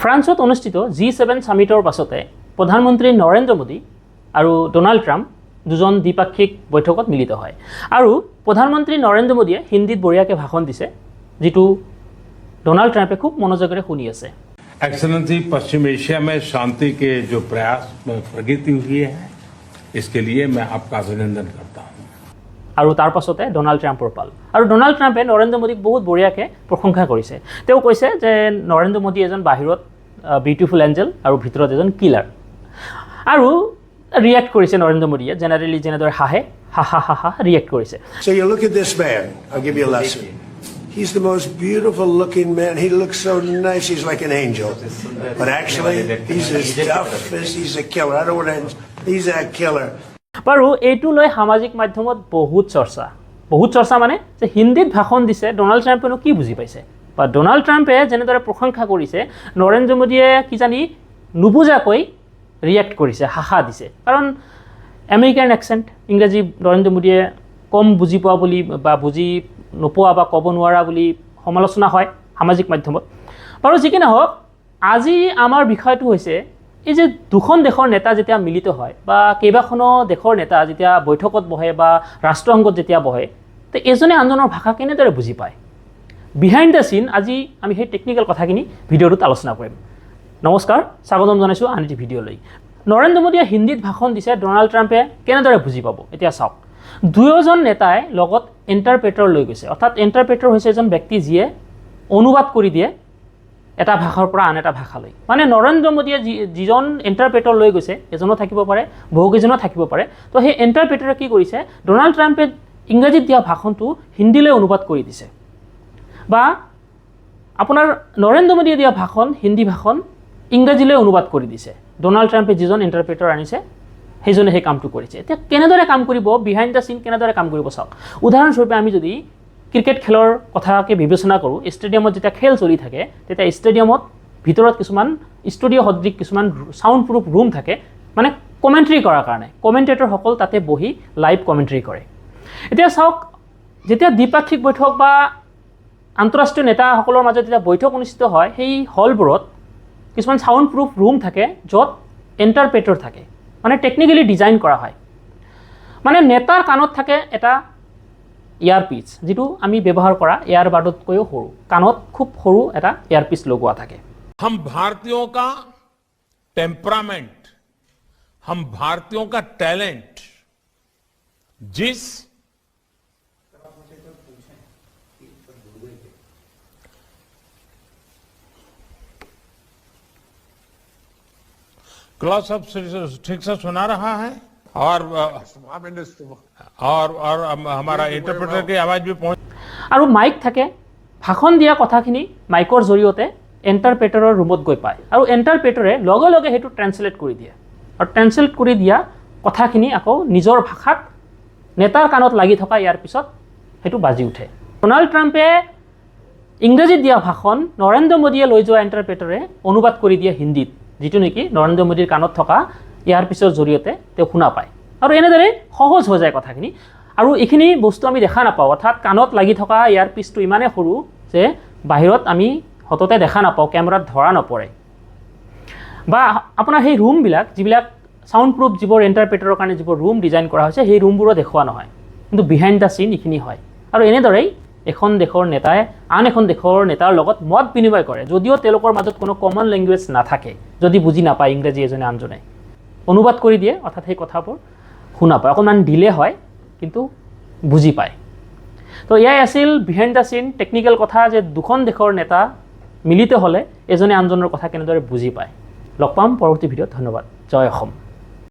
ফ্ৰান্সত অনুষ্ঠিত G7 সামিটৰ পাছতে প্ৰধানমন্ত্ৰী নৰেন্দ্ৰ মোদী আৰু ডোনাল্ড ট্ৰাম্প দুজন দ্বিপাক্ষিক বৈঠকত মিলিত হয় আৰু প্ৰধানমন্ত্ৰী নৰেন্দ্ৰ মোদীয়ে হিন্দীত বঢ়িয়াকৈ ভাষণ দিছে যেটো ডোনাল্ড ট্ৰাম্পে খুব মনোযোগেৰে শুনি আছে। एक्सेलेंसी पश्चिम एशिया में शांति के जो प्रयास में प्रगति हुई है इसके लिए मैं आपका अभिनंदन करता हूं। আৰু তাৰ পাছতে ডোনাল্ড ট্ৰাম্পৰ পাল আৰু ডোনাল্ড ট্ৰাম্পে নৰেন্দ্ৰ মোদীক বহুত বঢ়িয়াকৈ প্ৰশংসা কৰিছে। তেওঁ কৈছে যে নৰেন্দ্ৰ মোদী এজন বাহিৰত বিউটিফুল এঞ্জেল আৰু ভিতৰত এজন কিলাৰ আৰু ৰিয়েক্ট কৰিছে নৰেন্দ্ৰ মোদীয়ে জেনাৰেলি যেনেদৰে হাঁহে হা হা হা হা ৰিয়েক্ট কৰিছে। So you look at this man, I'll give you a lesson. He's the most beautiful looking man. He looks so nice. He's like an angel. But actually, he's as tough as he's a killer. I don't want to, he's a killer. বাৰু এইটো লৈ সামাজিক মাধ্যমত বহুত চৰ্চা মানে যে হিন্দীত ভাষণ দিছে ডোনাল্ড ট্ৰাম্পেনো কি বুজি পাইছে বা ডোনাল্ড ট্ৰাম্পে যেনেদৰে প্ৰশংসা কৰিছে নৰেন্দ্ৰ মোদীয়ে কি জানি নুবুজাকৈ ৰিয়েক্ট কৰিছে হাহা দিছে কাৰণ আমেৰিকান এক্সেণ্ট ইংৰাজী নৰেন্দ্ৰ মোদীয়ে কম বুজি পোৱা বুলি বা বুজি নোপোৱা বা ক'ব নোৱাৰা বুলি সমালোচনা হয় সামাজিক মাধ্যমত। বাৰু যি কি নহওক আজি আমাৰ বিষয়টো হৈছে এই যে দুখন দেশৰ নেতা যেতিয়া মিলিত হয় বা কেইবাখনো দেশৰ নেতা যেতিয়া বৈঠকত বহে বা ৰাষ্ট্ৰসংঘত যেতিয়া বহে তো এজনে আনজনৰ ভাষা কেনেদৰে বুজি পায় বিহাইণ্ড দ্য চিন আজি আমি সেই টেকনিকেল কথাখিনি ভিডিঅ'টোত আলোচনা কৰিম। নমস্কাৰ, স্বাগতম জনাইছোঁ আন এটি ভিডিঅ'লৈ। নৰেন্দ্ৰ মোদীয়ে হিন্দীত ভাষণ দিছে ডোনাল্ড ট্ৰাম্পে কেনেদৰে বুজি পাব এতিয়া চাওক। দুয়োজন নেতাই লগত ইণ্টাৰপ্ৰেটাৰ লৈ গৈছে অৰ্থাৎ ইণ্টাৰপ্ৰেটাৰ হৈছে এজন ব্যক্তি যিয়ে অনুবাদ কৰি দিয়ে এটা ভাষাৰ পৰা আন এটা ভাষালৈ। মানে নৰেন্দ্ৰ মোদীয়ে যিজন ইণ্টাৰপ্ৰেটাৰ লৈ গৈছে এজনো থাকিব পাৰে বহুকেইজনো থাকিব পাৰে। তো সেই ইণ্টাৰপ্ৰেটাৰে কি কৰিছে ডোনাল্ড ট্ৰাম্পে ইংৰাজীত দিয়া ভাষণটো হিন্দীলৈ অনুবাদ কৰি দিছে বা আপোনাৰ নৰেন্দ্ৰ মোদীয়ে দিয়া ভাষণ হিন্দী ভাষণ ইংৰাজীলৈ অনুবাদ কৰি দিছে। ডোনাল্ড ট্ৰাম্পে যিজন ইণ্টাৰপ্ৰেটাৰ আনিছে সেইজনে সেই কামটো কৰিছে। এতিয়া কেনেদৰে কাম কৰিব বিহাইণ্ড দ্য চিন কেনেদৰে কাম কৰিব চাওক। উদাহৰণস্বৰূপে আমি যদি ক্ৰিকেট খেলৰ কথাকে বিবেচনা কৰোঁ ষ্টেডিয়ামত যেতিয়া খেল চলি থাকে তেতিয়া ষ্টেডিয়ামত ভিতৰত কিছুমান ষ্টুডিঅ' সদৃশ কিছুমান চাউণ্ড প্ৰুফ ৰুম থাকে মানে কমেণ্ট্ৰি কৰাৰ কাৰণে কমেণ্টেটৰসকল তাতে বহি লাইভ কমেণ্ট্ৰি কৰে। এতিয়া চাওক যেতিয়া দ্বিপাক্ষিক বৈঠক বা আন্তঃৰাষ্ট্ৰীয় নেতাসকলৰ মাজত যেতিয়া বৈঠক অনুষ্ঠিত হয় সেই হলবোৰত কিছুমান চাউণ্ড প্ৰুফ ৰুম থাকে য'ত ইণ্টাৰপ্ৰেটাৰ থাকে মানে টেকনিকেলি ডিজাইন কৰা হয়। মানে নেতাৰ কাণত থাকে এটা ইয়াৰপিচ যিটো আমি ব্যৱহাৰ কৰা এয়াৰবাডতকৈও সৰু কাণত খুব সৰু এটা এয়াৰপিচ লগোৱা থাকে। हम भारतीयों का टेम्परामेंट हम भारतीयों का टैलेंट जिस क्लास अब ठीक से सुना रहा है और हमारा इंटरप्रेटर की आवाज भी पहुंच আৰু মাইক থাকে ভাষণ দিয়া কথাখিনি মাইকৰ জৰিয়তে ইণ্টাৰপ্ৰেটাৰৰ ৰুমত গৈ পায় আৰু ইণ্টাৰপ্ৰেটাৰে লগে লগে সেইটো ট্ৰেন্সলেট কৰি দিয়ে আৰু ট্ৰেন্সলেট কৰি দিয়া কথাখিনি আকৌ নিজৰ ভাষাত নেতাৰ কাণত লাগি থকা ইয়াৰ পিছত সেইটো বাজি উঠে। ডোনাল্ড ট্ৰাম্পে ইংৰাজীত দিয়া ভাষণ নৰেন্দ্ৰ মোদীয়ে লৈ যোৱা ইণ্টাৰপ্ৰেটাৰে অনুবাদ কৰি দিয়ে হিন্দীত যিটো নেকি নৰেন্দ্ৰ মোদীৰ কাণত থকা ইয়াৰ পিছৰ জৰিয়তে তেওঁ শুনা পায় আৰু এনেদৰে সহজ হৈ যায় কথাখিনি। আৰু এইখিনি বস্তু আমি দেখা নাপাওঁ অৰ্থাৎ কাণত লাগি থকা ইয়াৰ পিছটো ইমানেই সৰু যে বাহিৰত আমি হততে দেখা নাপাওঁ কেমেৰাত ধৰা নপৰে বা আপোনাৰ সেই ৰুমবিলাক যিবিলাক চাউণ্ড প্ৰুফ যিবোৰ ইণ্টাৰপ্ৰেটাৰৰ কাৰণে যিবোৰ ৰুম ডিজাইন কৰা হৈছে সেই ৰুমবোৰো দেখুওৱা নহয় কিন্তু বিহাইণ্ড দ্য চিন এইখিনি হয়। আৰু এনেদৰেই এখন দেশৰ নেতাই আন এখন দেশৰ নেতাৰ লগত মত বিনিময় কৰে যদিও তেওঁলোকৰ মাজত কোনো কমন লেংগুৱেজ নাথাকে যদি বুজি নাপায় ইংৰাজী এজনে আনজনে অনুবাদ কৰি দিয়ে অৰ্থাৎ সেই কথাবোৰ শুনা পায় অকণমান ডিলে হয় কিন্তু বুজি পায়। তো এয়াই আছিল বিহাইণ্ড দ্য চিন টেকনিকেল কথা যে দুখন দেশৰ নেতা মিলিত হ'লে এজনে আনজনৰ কথা কেনেদৰে বুজি পায়। লগ পাম পৰৱৰ্তী ভিডিঅ'ত। ধন্যবাদ। জয় অসম।